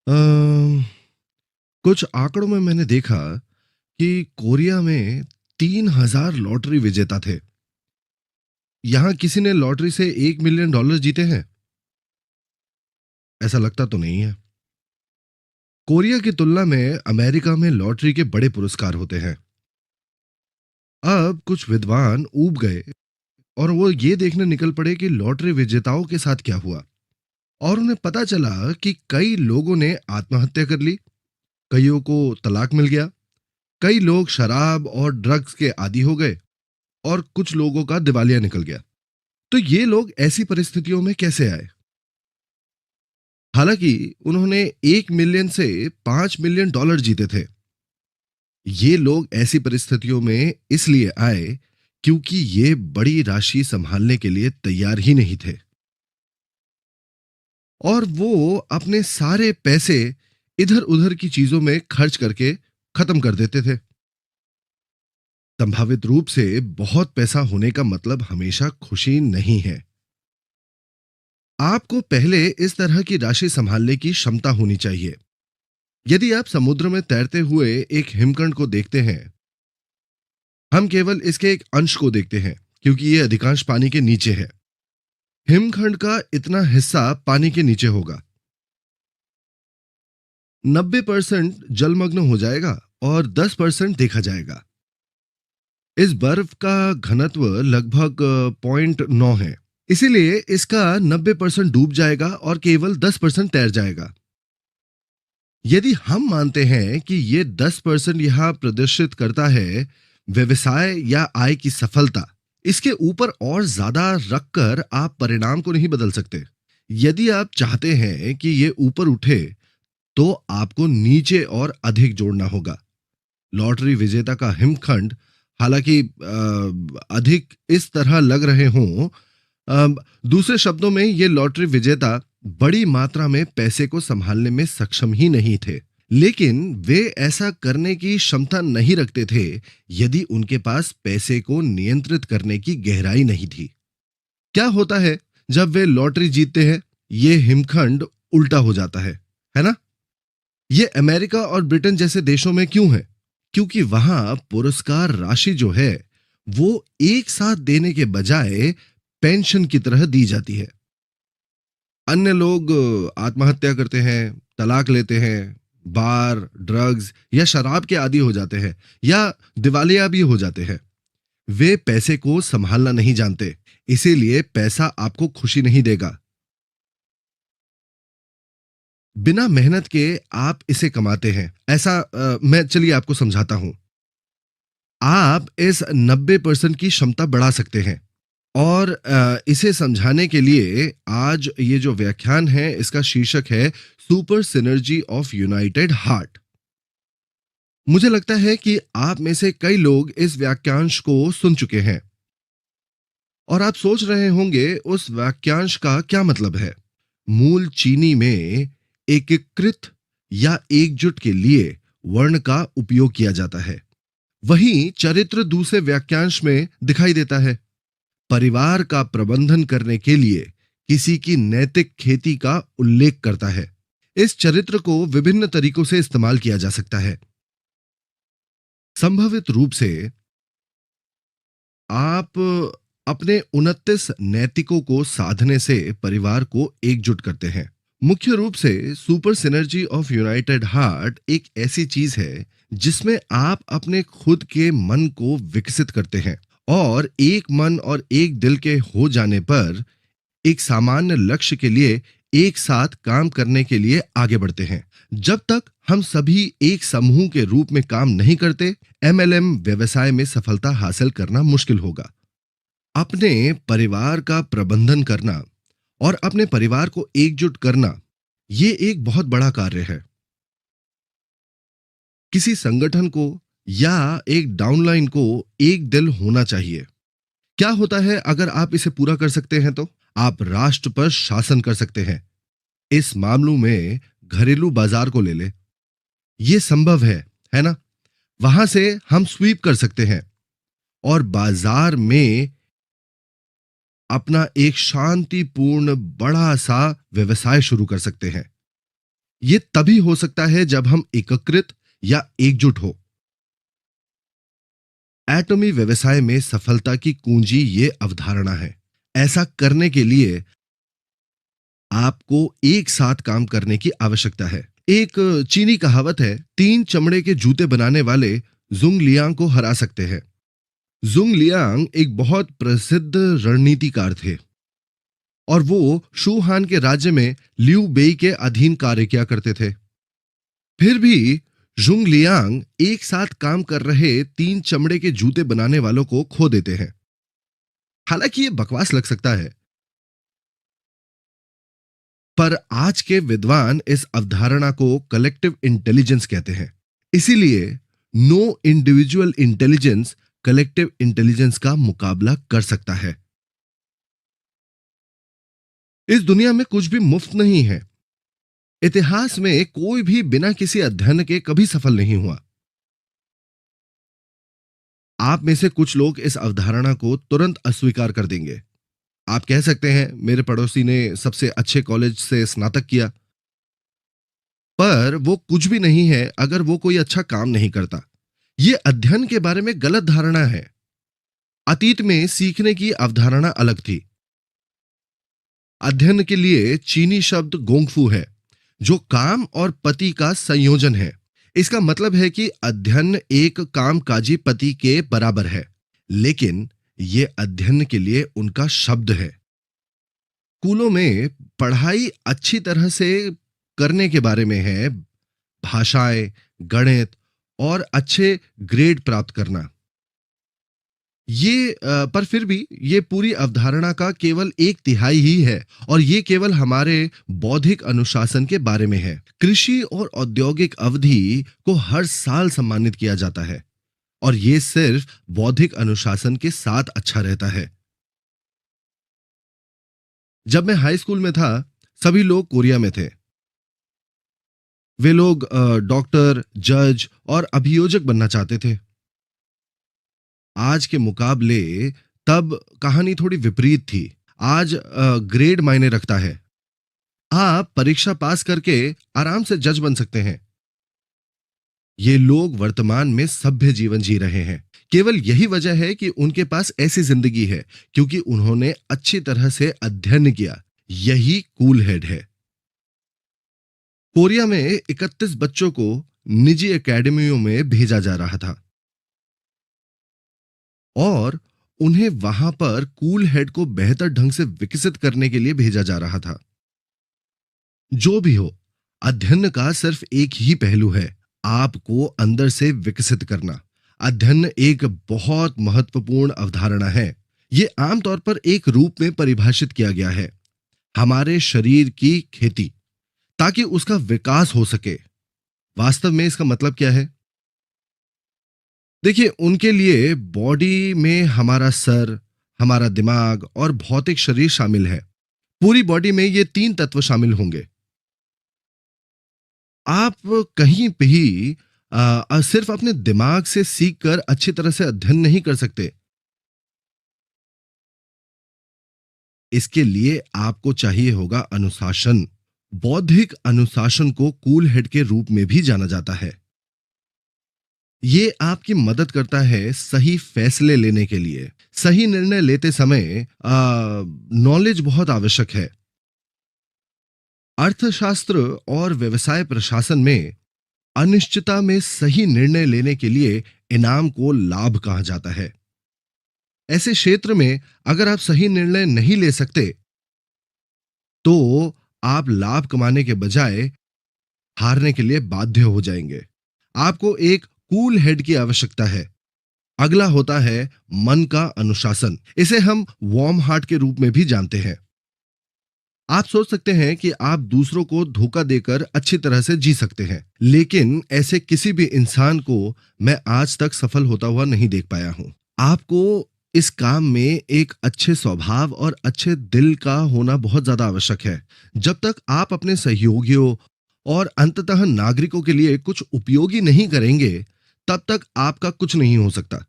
अम, कुछ आंकड़ों में मैंने देखा कि कोरिया में 3,000 लॉटरी विजेता थे। यहाँ किसी ने लॉटरी से $1 मिलियन जीते हैं? ऐसा लगता तो नहीं है। कोरिया की तुलना में अमेरिका में लॉटरी के बड़े पुरस्कार होते हैं। अब कुछ विद्वान ऊब गए और वो ये देखने निकल पड़े कि लॉटरी विजेताओं के साथ क्या हुआ। और उन्हें पता चला कि कई लोगों ने आत्महत्या कर ली, कईयों को तलाक मिल गया, कई लोग शराब और ड्रग्स के आदी हो गए और कुछ लोगों का दिवालिया निकल गया। तो ये लोग ऐसी परिस्थितियों में कैसे आए? हालांकि उन्होंने 1 मिलियन से $5 मिलियन जीते थे। ये लोग ऐसी परिस्थितियों में इसलिए आए क्योंकि ये बड़ी राशि संभालने के लिए तैयार ही नहीं थे और वो अपने सारे पैसे इधर उधर की चीजों में खर्च करके खत्म कर देते थे। संभावित रूप से बहुत पैसा होने का मतलब हमेशा खुशी नहीं है। आपको पहले इस तरह की राशि संभालने की क्षमता होनी चाहिए। यदि आप समुद्र में तैरते हुए एक हिमकंड को देखते हैं, हम केवल इसके एक अंश को देखते हैं क्योंकि ये अधिकांश पानी के नीचे है। हिमखंड का इतना हिस्सा पानी के नीचे होगा, 90% जलमग्न हो जाएगा और 10% देखा जाएगा। इस बर्फ का घनत्व लगभग 0.9 है, इसीलिए इसका 90% डूब जाएगा और केवल 10% तैर जाएगा। यदि हम मानते हैं कि ये 10% यहाँ प्रदर्शित करता है व्यवसाय या आय की सफलता, इसके ऊपर और ज्यादा रखकर आप परिणाम को नहीं बदल सकते। यदि आप चाहते हैं कि ये ऊपर उठे, तो आपको नीचे और अधिक जोड़ना होगा। लॉटरी विजेता का हिमखंड हालांकि अधिक इस तरह लग रहे हों, दूसरे शब्दों में ये लॉटरी विजेता बड़ी मात्रा में पैसे को संभालने में सक्षम ही नहीं थे, लेकिन वे ऐसा करने की क्षमता नहीं रखते थे यदि उनके पास पैसे को नियंत्रित करने की गहराई नहीं थी। क्या होता है जब वे लॉटरी जीतते हैं? ये हिमखंड उल्टा हो जाता है ना? ये अमेरिका और ब्रिटेन जैसे देशों में क्यों है? क्योंकि वहां पुरस्कार राशि जो है वो एक साथ देने के बजाय पेंशन की तरह दी जाती है। अन्य लोग आत्महत्या करते हैं, तलाक लेते हैं, बार, ड्रग्स या शराब के आदी हो जाते हैं या दिवालिया भी हो जाते हैं। वे पैसे को संभालना नहीं जानते, इसीलिए पैसा आपको खुशी नहीं देगा। बिना मेहनत के आप इसे कमाते हैं, ऐसा मैं चलिए आपको समझाता हूं। आप इस 90% की क्षमता बढ़ा सकते हैं और इसे समझाने के लिए आज ये जो व्याख्यान है इसका शीर्षक है super synergy of United heart. मुझे लगता है कि आप में से कई लोग इस वाक्यांश को सुन चुके हैं और आप सोच रहे होंगे उस वाक्यांश का क्या मतलब है। मूल चीनी में एकीकृत या एकजुट के लिए वर्ण का उपयोग किया जाता है। वहीं चरित्र दूसरे वाक्यांश में दिखाई देता है, परिवार का प्रबंधन करने के लिए किसी की नैतिक खेती का उल्लेख करता है। इस चरित्र को विभिन्न तरीकों से इस्तेमाल किया जा सकता है। संभवित रूप से आप अपने 29 नैतिकों को साधने से परिवार को एकजुट करते हैं। मुख्य रूप से super synergy of United heart एक ऐसी चीज है जिसमें आप अपने खुद के मन को विकसित करते हैं और एक मन और एक दिल के हो जाने पर एक सामान्य लक्ष्य के लिए एक साथ काम करने के लिए आगे बढ़ते हैं। जब तक हम सभी एक समूह के रूप में काम नहीं करते, एमएलएम व्यवसाय में सफलता हासिल करना मुश्किल होगा। अपने परिवार का प्रबंधन करना और अपने परिवार को एकजुट करना, ये एक बहुत बड़ा कार्य है। किसी संगठन को या एक डाउनलाइन को एक दिल होना चाहिए। क्या होता है अगर आप इसे पूरा कर सकते हैं? तो आप राष्ट्र पर शासन कर सकते हैं। इस मामलों में घरेलू बाजार को ले ले, ये संभव है ना? वहां से हम स्वीप कर सकते हैं और बाजार में अपना एक शांतिपूर्ण बड़ा सा व्यवसाय शुरू कर सकते हैं। ये तभी हो सकता है जब हम एकीकृत या एकजुट हो। एटॉमी व्यवसाय में सफलता की कुंजी ये अवधारणा है। ऐसा करने के लिए आपको एक साथ काम करने की आवश्यकता है। एक चीनी कहावत है, तीन चमड़े के जूते बनाने वाले जुंग लियांग को हरा सकते हैं। जुंग लियांग एक बहुत प्रसिद्ध रणनीतिकार थे और वो शू हान के राज्य में लियू बेई के अधीन कार्य किया करते थे। फिर भी जुंग लियांग एक साथ काम कर रहे तीन चमड़े के जूते बनाने वालों को खो देते हैं। हालांकि ये बकवास लग सकता है, पर आज के विद्वान इस अवधारणा को कलेक्टिव इंटेलिजेंस कहते हैं। इसीलिए no individual intelligence collective intelligence का मुकाबला कर सकता है। इस दुनिया में कुछ भी मुफ्त नहीं है। इतिहास में कोई भी बिना किसी अध्ययन के कभी सफल नहीं हुआ। आप में से कुछ लोग इस अवधारणा को तुरंत अस्वीकार कर देंगे। आप कह सकते हैं, मेरे पड़ोसी ने सबसे अच्छे कॉलेज से स्नातक किया, पर वो कुछ भी नहीं है अगर वो कोई अच्छा काम नहीं करता। ये अध्ययन के बारे में गलत धारणा है। अतीत में सीखने की अवधारणा अलग थी। अध्ययन के लिए चीनी शब्द गोंगफू है, जो काम और पति का संयोजन है। इसका मतलब है कि अध्ययन एक कामकाजी पति के बराबर है, लेकिन यह अध्ययन के लिए उनका शब्द है। स्कूलों में पढ़ाई अच्छी तरह से करने के बारे में है, भाषाएं, गणित और अच्छे ग्रेड प्राप्त करना। पर फिर भी ये पूरी अवधारणा का केवल एक तिहाई ही है, और ये केवल हमारे बौद्धिक अनुशासन के बारे में है। कृषि और औद्योगिक अवधि को हर साल सम्मानित किया जाता है, और ये सिर्फ बौद्धिक अनुशासन के साथ अच्छा रहता है। जब मैं हाई स्कूल में था, सभी लोग कोरिया में थे। वे लोग डॉक्टर, जज और अभियोजक बनना चाहते थे। आज के मुकाबले तब कहानी थोड़ी विपरीत थी। आज ग्रेड मायने रखता है। आप परीक्षा पास करके आराम से जज बन सकते हैं। ये लोग वर्तमान में सभ्य जीवन जी रहे हैं। केवल यही वजह है कि उनके पास ऐसी जिंदगी है, क्योंकि उन्होंने अच्छी तरह से अध्ययन किया। यही कूल हेड है। कोरिया में 31 बच्चों को निजी एकेडमियों में भेजा जा रहा था, और उन्हें वहां पर कूल हेड को बेहतर ढंग से विकसित करने के लिए भेजा जा रहा था। जो भी हो, अध्ययन का सिर्फ एक ही पहलू है, आपको अंदर से विकसित करना। अध्ययन एक बहुत महत्वपूर्ण अवधारणा है। ये आमतौर पर एक रूप में परिभाषित किया गया है, हमारे शरीर की खेती, ताकि उसका विकास हो सके। वास्तव में इसका मतलब क्या है? देखिए, उनके लिए बॉडी में हमारा सर, हमारा दिमाग और भौतिक शरीर शामिल है। पूरी बॉडी में ये तीन तत्व शामिल होंगे। आप कहीं भी सिर्फ अपने दिमाग से सीखकर अच्छी तरह से अध्ययन नहीं कर सकते। इसके लिए आपको चाहिए होगा अनुशासन। बौद्धिक अनुशासन को कूल हेड के रूप में भी जाना जाता है। ये आपकी मदद करता है सही फैसले लेने के लिए। सही निर्णय लेते समय नॉलेज बहुत आवश्यक है। अर्थशास्त्र और व्यवसाय प्रशासन में अनिश्चितता में सही निर्णय लेने के लिए इनाम को लाभ कहा जाता है। ऐसे क्षेत्र में अगर आप सही निर्णय नहीं ले सकते, तो आप लाभ कमाने के बजाय हारने के लिए बाध्य हो जाएंगे। आपको एक कूल हेड की आवश्यकता है। अगला होता है मन का अनुशासन। इसे हम वार्म हार्ट के रूप में भी जानते हैं। आप सोच सकते हैं कि आप दूसरों को धोखा देकर अच्छी तरह से जी सकते हैं, लेकिन ऐसे किसी भी इंसान को मैं आज तक सफल होता हुआ नहीं देख पाया हूं। आपको इस काम में एक अच्छे स्वभाव और अच्छे दिल का होना बहुत ज्यादा आवश्यक है। जब तक आप अपने सहयोगियों और अंततः नागरिकों के लिए कुछ उपयोगी नहीं करेंगे, तब तक आपका कुछ नहीं हो सकता।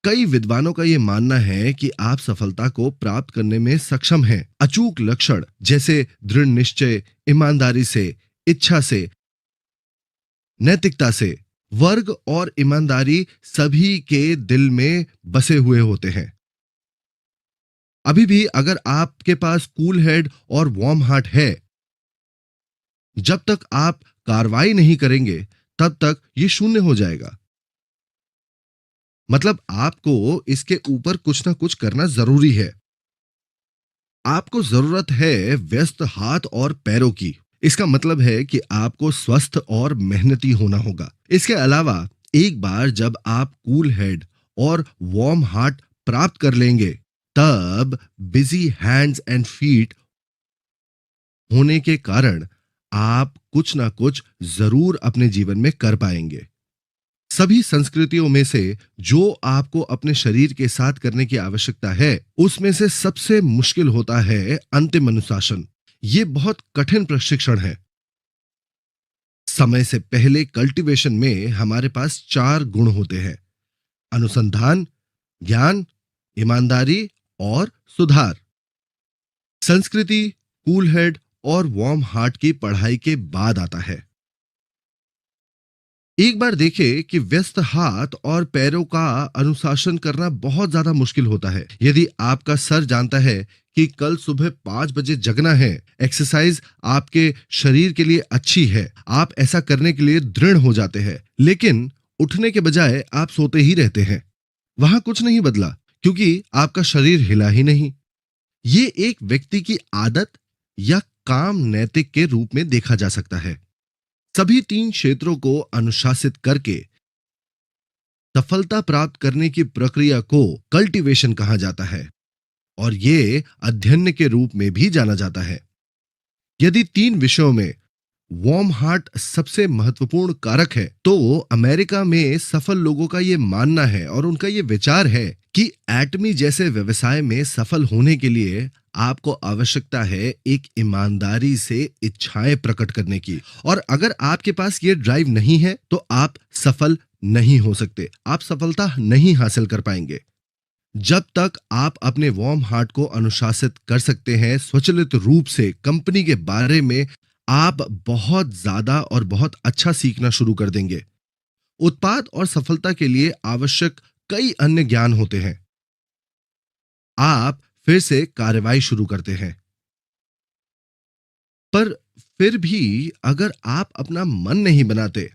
कई विद्वानों का यह मानना है कि आप सफलता को प्राप्त करने में सक्षम हैं अचूक लक्षण जैसे दृढ़ निश्चय, ईमानदारी से, इच्छा से, नैतिकता से, वर्ग और ईमानदारी सभी के दिल में बसे हुए होते हैं। अभी भी अगर आपके पास कूल हेड और वार्म हार्ट है, जब तक आप कार्रवाई नहीं करेंगे तब तक ये शून्य हो जाएगा। मतलब आपको इसके ऊपर कुछ ना कुछ करना जरूरी है। आपको जरूरत है व्यस्त हाथ और पैरों की। इसका मतलब है कि आपको स्वस्थ और मेहनती होना होगा। इसके अलावा एक बार जब आप कूल हेड और वार्म हार्ट प्राप्त कर लेंगे, तब बिजी हैंड्स एंड फीट होने के कारण आप कुछ ना कुछ जरूर अपने जीवन में कर पाएंगे। सभी संस्कृतियों में से जो आपको अपने शरीर के साथ करने की आवश्यकता है, उसमें से सबसे मुश्किल होता है अंतिम अनुशासन। ये बहुत कठिन प्रशिक्षण है। समय से पहले कल्टीवेशन में हमारे पास 4 गुण होते हैं: अनुसंधान, ज्ञान, ईमानदारी और सुधार। संस्कृति कूल हेड और वार्म हार्ट की पढ़ाई के बाद आता है। एक बार देखें कि व्यस्त हाथ और पैरों का अनुशासन करना बहुत ज्यादा मुश्किल होता है। यदि आपका सर जानता है कि कल सुबह 5 बजे जगना है, एक्सरसाइज आपके शरीर के लिए अच्छी है, आप ऐसा करने के लिए दृढ़ हो जाते हैं। लेकिन उठने के बजाय आप सोते ही रहते हैं। वहां कुछ नहीं बदला, क्योंकि आपका शरीर हिला ही नहीं। ये एक व्यक्ति की आदत या काम नैतिक के रूप में देखा जा सकता है। सभी 3 क्षेत्रों को अनुशासित करके सफलता प्राप्त करने की प्रक्रिया को कल्टीवेशन कहा जाता है, और ये अध्ययन के रूप में भी जाना जाता है। यदि 3 विषयों में वार्म हार्ट सबसे महत्वपूर्ण कारक है, तो अमेरिका में सफल लोगों का ये मानना है और उनका ये विचार है कि एटमी जैसे व्यवसाय में सफल होने के लिए आपको आवश्यकता है एक ईमानदारी से इच्छाएं प्रकट करने की। और अगर आपके पास ये ड्राइव नहीं है, तो आप सफल नहीं हो सकते, आप सफलता नहीं हासिल कर पाएंगे। जब तक आप अपने वार्म हार्ट को अनुशासित कर सकते हैं स्वचालित रूप से कंपनी के बारे में, आप बहुत ज्यादा और बहुत अच्छा सीखना शुरू कर देंगे। उत्पाद और सफलता के लिए आवश्यक कई अन्य ज्ञान होते हैं। आप फिर से कार्रवाई शुरू करते हैं, पर फिर भी अगर आप अपना मन नहीं बनाते,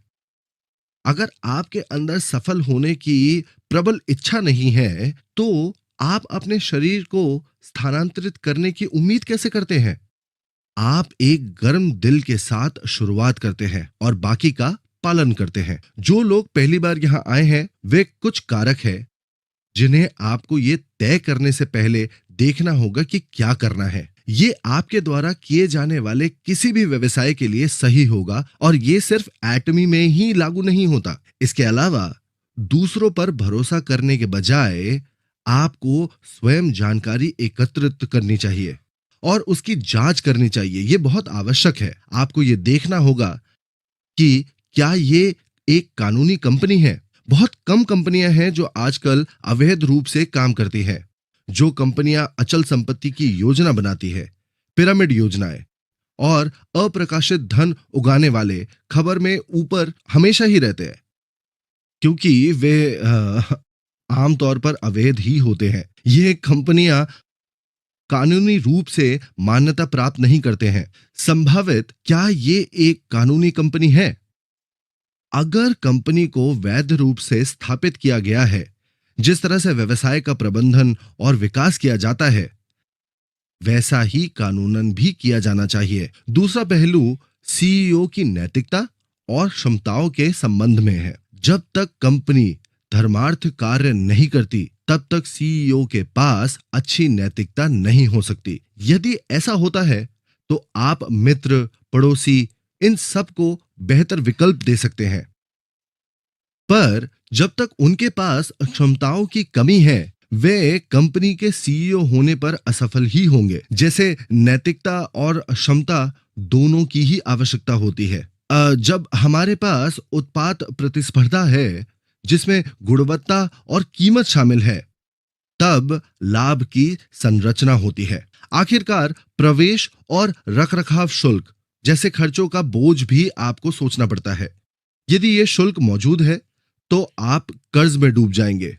अगर आपके अंदर सफल होने की प्रबल इच्छा नहीं है, तो आप अपने शरीर को स्थानांतरित करने की उम्मीद कैसे करते हैं? आप एक गर्म दिल के साथ शुरुआत करते हैं और बाकी का पालन करते हैं। जो लोग पहली बार यहां आए हैं, वे कुछ कारक है जिन्हें आपको ये तय करने से पहले देखना होगा कि क्या करना है। ये आपके द्वारा किए जाने वाले किसी भी व्यवसाय के लिए सही होगा, और ये सिर्फ एटमी में ही लागू नहीं होता। इसके अलावा दूसरों पर भरोसा करने के बजाय आपको स्वयं जानकारी एकत्रित करनी चाहिए और उसकी जांच करनी चाहिए। ये बहुत आवश्यक है। आपको ये देखना होगा कि क्या ये एक कानूनी कंपनी है। बहुत कम कंपनियां हैं जो आजकल अवैध रूप से काम करती हैं। जो कंपनियां अचल संपत्ति की योजना बनाती है, पिरामिड योजनाएं और अप्रकाशित धन उगाने वाले खबर में ऊपर हमेशा ही रहते हैं, क्योंकि वे आमतौर पर अवैध ही होते हैं। ये कंपनियां कानूनी रूप से मान्यता प्राप्त नहीं करते हैं। संभावित क्या ये एक कानूनी कंपनी है? अगर कंपनी को वैध रूप से स्थापित किया गया है, जिस तरह से व्यवसाय का प्रबंधन और विकास किया जाता है, वैसा ही कानूनन भी किया जाना चाहिए। दूसरा पहलू सीईओ की नैतिकता और क्षमताओं के संबंध में है। जब तक कंपनी धर्मार्थ कार्य नहीं करती, तब तक सीईओ के पास अच्छी नैतिकता नहीं हो सकती। यदि ऐसा होता है, तो आप मित्र, पड़ोसी, इन सब को बेहतर विकल्प दे सकते हैं। पर जब तक उनके पास क्षमताओं की कमी है, वे कंपनी के सीईओ होने पर असफल ही होंगे। जैसे नैतिकता और क्षमता दोनों की ही आवश्यकता होती है। जब हमारे पास उत्पाद प्रतिस्पर्धा है जिसमें गुणवत्ता और कीमत शामिल है, तब लाभ की संरचना होती है। आखिरकार प्रवेश और रखरखाव शुल्क जैसे खर्चों का बोझ भी आपको सोचना पड़ता है। यदि ये शुल्क मौजूद है, तो आप कर्ज में डूब जाएंगे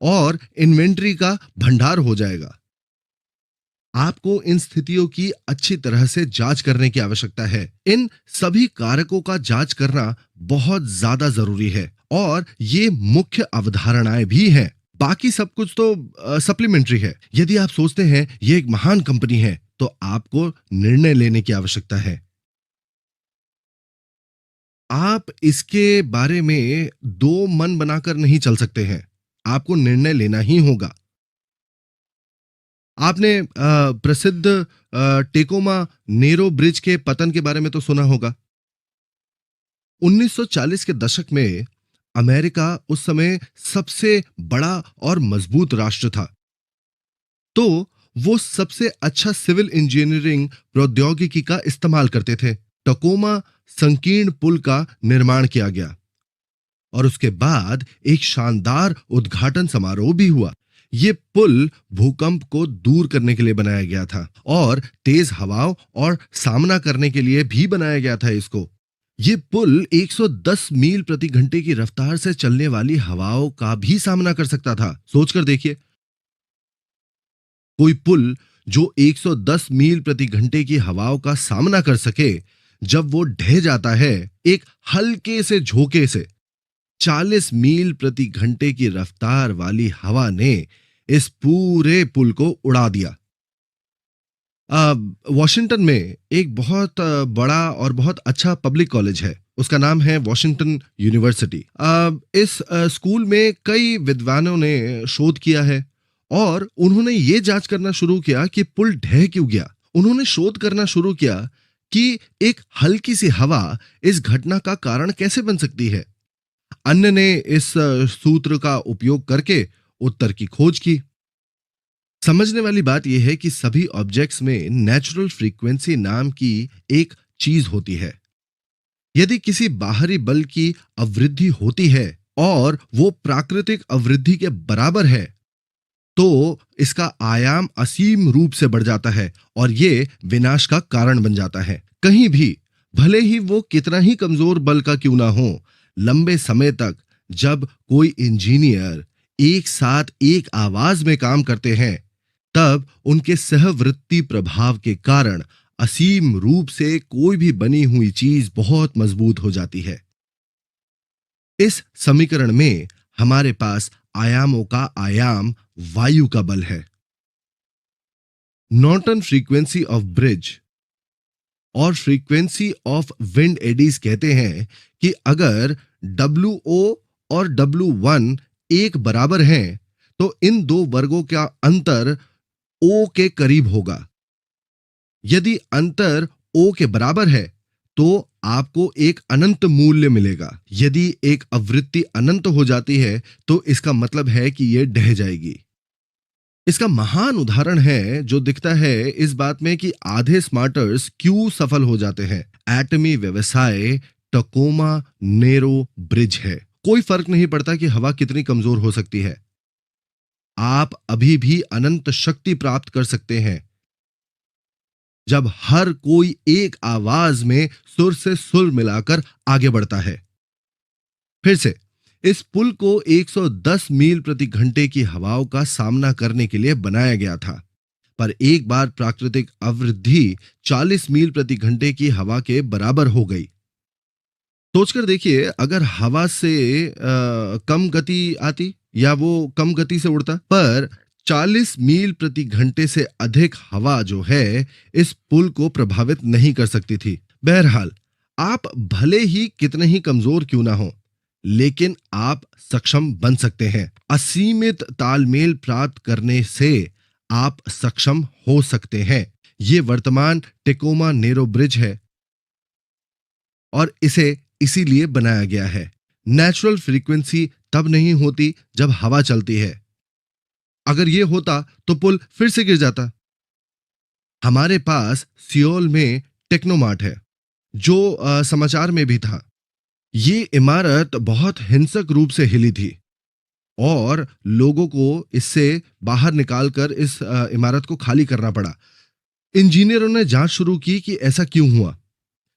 और इन्वेंट्री का भंडार हो जाएगा। आपको इन स्थितियों की अच्छी तरह से जांच करने की आवश्यकता है। इन सभी कारकों का जांच करना बहुत ज्यादा जरूरी है और ये मुख्य अवधारणाएं भी हैं। बाकी सब कुछ तो सप्लीमेंट्री है। यदि आप सोचते हैं ये एक महान कंपनी है, तो आपको निर्णय लेने की आवश्यकता है। आप इसके बारे में दो मन बनाकर नहीं चल सकते हैं। आपको निर्णय लेना ही होगा। आपने प्रसिद्ध टेकोमा नेरो ब्रिज के पतन के बारे में तो सुना होगा। 1940 के दशक में अमेरिका उस समय सबसे बड़ा और मजबूत राष्ट्र था। तो वो सबसे अच्छा सिविल इंजीनियरिंग प्रौद्योगिकी का इस्तेमाल करते थे। टकोमा संकीर्ण पुल का निर्माण किया गया और उसके बाद एक शानदार उद्घाटन समारोह भी हुआ। ये पुल भूकंप को दूर करने के लिए बनाया गया था और तेज हवाओं और सामना करने के लिए भी बनाया गया था इसको। ये पुल 110 मील प्रति घंटे की रफ्तार से चलने वाली हवाओं का भी सामना कर सकता था। सोचकर देखिए, कोई पुल जो 110 मील प्रति घंटे की हवाओं का सामना कर सके, जब वो ढह जाता है एक हल्के से झोंके से, 40 मील प्रति घंटे की रफ्तार वाली हवा ने इस पूरे पुल को उड़ा दिया। वॉशिंगटन में एक बहुत बड़ा और बहुत अच्छा पब्लिक कॉलेज है। उसका नाम है वॉशिंगटन यूनिवर्सिटी। इस स्कूल में कई विद्वानों ने शोध किया है और उन्होंने ये जांच करना शुरू किया कि पुल ढह क्यों गया। उन्होंने शोध करना शुरू किया कि एक हल्की सी हवा इस घटना का कारण कैसे बन सकती है। अन्य ने इस सूत्र का उपयोग करके उत्तर की खोज की। समझने वाली बात यह है कि सभी ऑब्जेक्ट्स में नेचुरल फ्रीक्वेंसी नाम की एक चीज होती है। यदि किसी बाहरी बल की अवृद्धि होती है और वो प्राकृतिक अवृद्धि के बराबर है, तो इसका आयाम असीम रूप से बढ़ जाता है और ये विनाश का कारण बन जाता है। कहीं भी, भले ही वो कितना ही कमजोर बल का क्यों ना हो, लंबे समय तक जब कोई इंजीनियर एक साथ एक आवाज में काम करते हैं, तब उनके सहवर्ती प्रभाव के कारण असीम रूप से कोई भी बनी हुई चीज बहुत मजबूत हो जाती है। इस समीकरण में हमारे पास आयामों का आयाम वायु का बल है। नॉर्टन फ्रीक्वेंसी ऑफ ब्रिज और फ्रीक्वेंसी ऑफ विंड एडीज कहते हैं कि अगर WO और W1 एक बराबर हैं, तो इन दो वर्गों का अंतर O के करीब होगा। यदि अंतर O के बराबर है, तो आपको एक अनंत मूल्य मिलेगा। यदि एक आवृत्ति अनंत हो जाती है, तो इसका मतलब है कि यह ढह जाएगी। इसका महान उदाहरण है जो दिखता है इस बात में कि आधे स्मार्टर्स क्यों सफल हो जाते हैं। एटमी व्यवसाय टकोमा नेरो ब्रिज है। कोई फर्क नहीं पड़ता कि हवा कितनी कमजोर हो सकती है, आप अभी भी अनंत शक्ति प्राप्त कर सकते हैं जब हर कोई एक आवाज में सुर से सुर मिलाकर आगे बढ़ता है। फिर से, इस पुल को 110 मील प्रति घंटे की हवाओं का सामना करने के लिए बनाया गया था, पर एक बार प्राकृतिक अवृद्धि 40 मील प्रति घंटे की हवा के बराबर हो गई। सोचकर देखिए, अगर हवा से कम गति आती या वो कम गति से उड़ता, पर 40 मील प्रति घंटे से अधिक हवा जो है इस पुल को प्रभावित नहीं कर सकती थी। बहरहाल, आप भले ही कितने ही कमजोर क्यों ना हो, लेकिन आप सक्षम बन सकते हैं। असीमित तालमेल प्राप्त करने से आप सक्षम हो सकते हैं। ये वर्तमान टेकोमा नेरो ब्रिज है और इसे इसीलिए बनाया गया है। नेचुरल फ्रीक्वेंसी तब नहीं होती जब हवा चलती है। अगर यह होता तो पुल फिर से गिर जाता। हमारे पास सियोल में टेक्नोमार्ट है, जो समाचार में भी था। ये इमारत बहुत हिंसक रूप से हिली थी और लोगों को इससे बाहर निकालकर इस इमारत को खाली करना पड़ा। इंजीनियरों ने जांच शुरू की कि ऐसा क्यों हुआ।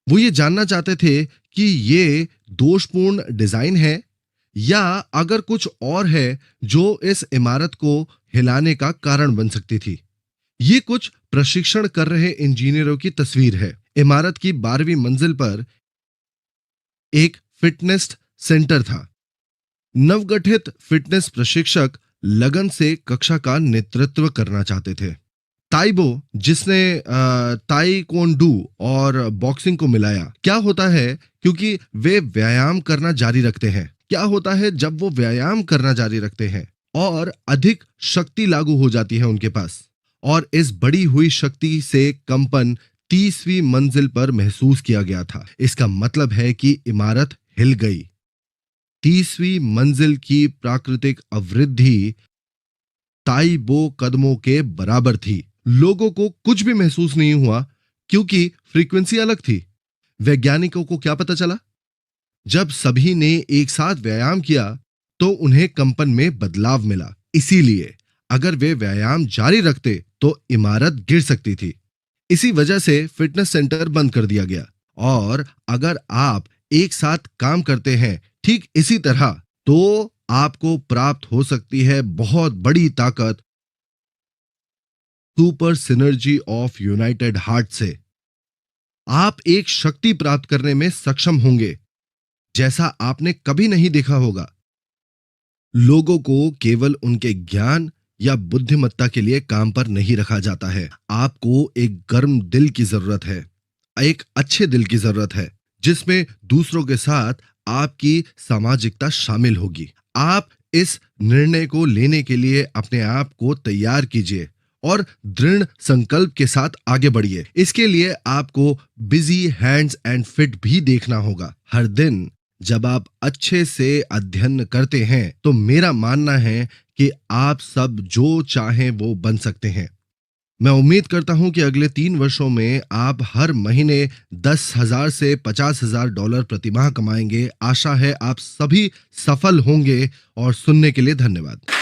वो ये जानना चाहते थे कि ये दोषपूर्ण डिजाइन है या अगर कुछ और है जो इस इमारत को हिलाने का कारण बन सकती थी। ये कुछ प्रशिक्षण कर रहे इंजीनियरों की तस्वीर है। इमारत की 12वीं मंजिल पर एक फिटनेस सेंटर था। नवगठित फिटनेस प्रशिक्षक लगन से कक्षा का नेतृत्व करना चाहते थे। ताइबो, जिसने ताइक्वांडो और बॉक्सिंग को मिलाया। क्या होता है क्योंकि वे व्यायाम करना जारी रखते हैं? क्या होता है जब वो व्यायाम करना जारी रखते हैं और अधिक शक्ति लागू हो जाती है उनके पास, और इस बड़ी हुई शक्ति से कंपन 30वीं मंजिल पर महसूस किया गया था। इसका मतलब है कि इमारत हिल गई। 30वीं मंजिल की प्राकृतिक अवृद्धि ताइबो कदमों के बराबर थी। लोगों को कुछ भी महसूस नहीं हुआ क्योंकि फ्रीक्वेंसी अलग थी। वैज्ञानिकों को क्या पता चला? जब सभी ने एक साथ व्यायाम किया तो उन्हें कंपन में बदलाव मिला। इसीलिए अगर वे व्यायाम जारी रखते तो इमारत गिर सकती थी। इसी वजह से फिटनेस सेंटर बंद कर दिया गया। और अगर आप एक साथ काम करते हैं ठीक इसी तरह, तो आपको प्राप्त हो सकती है बहुत बड़ी ताकत, super synergy of United heart से। आप एक शक्ति प्राप्त करने में सक्षम होंगे जैसा आपने कभी नहीं देखा होगा। लोगों को केवल उनके ज्ञान या बुद्धिमत्ता के लिए काम पर नहीं रखा जाता है। आपको एक गर्म दिल की जरूरत है, एक अच्छे दिल की जरूरत है जिसमें दूसरों के साथ आपकी सामाजिकता शामिल होगी। आप इस निर्णय को लेने के लिए अपने आप को तैयार कीजिए और दृढ़ संकल्प के साथ आगे बढ़िए। इसके लिए आपको बिजी हैंड्स एंड फिट भी देखना होगा। हर दिन जब आप अच्छे से अध्ययन करते हैं तो मेरा मानना है कि आप सब जो चाहें वो बन सकते हैं। मैं उम्मीद करता हूं कि अगले 3 वर्षों में आप हर महीने 10,000 से $50,000 प्रति माह कमाएंगे। आशा है आप सभी सफल होंगे। और सुनने के लिए धन्यवाद।